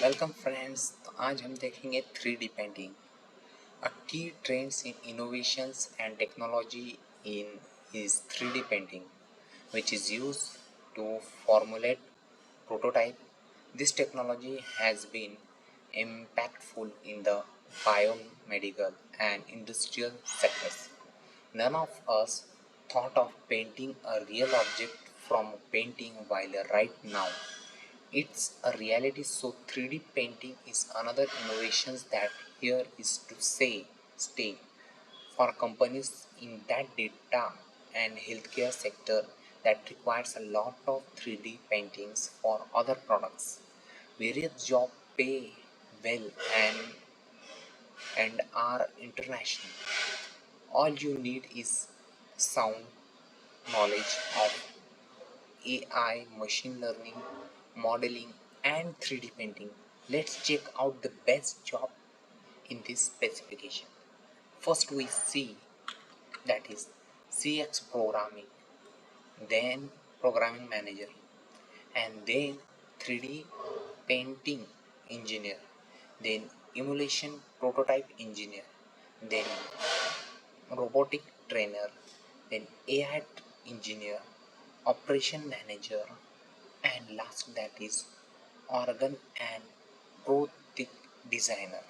Welcome friends. तो आज हम देखेंगे 3D पेंटिंग, अ की trends in innovations and technology in is 3D painting, which is used to formulate prototype. This technology has been impactful in the biomedical and industrial sectors. None of us thought of painting a real object from painting while right now it's a reality. So 3D painting is another innovation that here is to stay for companies in that data and healthcare sector that requires a lot of 3D paintings for other products. Various jobs pay well and are international. All you need is sound knowledge of AI, machine learning, modeling, and 3D painting. Let's check out the best job in this specification. First, we see that is CX programming, then programming manager, and then 3D painting engineer, then emulation prototype engineer, then robotic trainer, then AI engineer, operation manager, and last that is organ and prosthetic designer.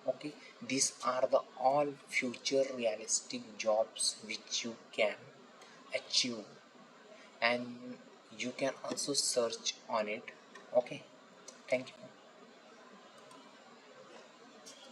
Okay, these are the all future realistic jobs which you can achieve, and you can also search on it. Okay, thank you.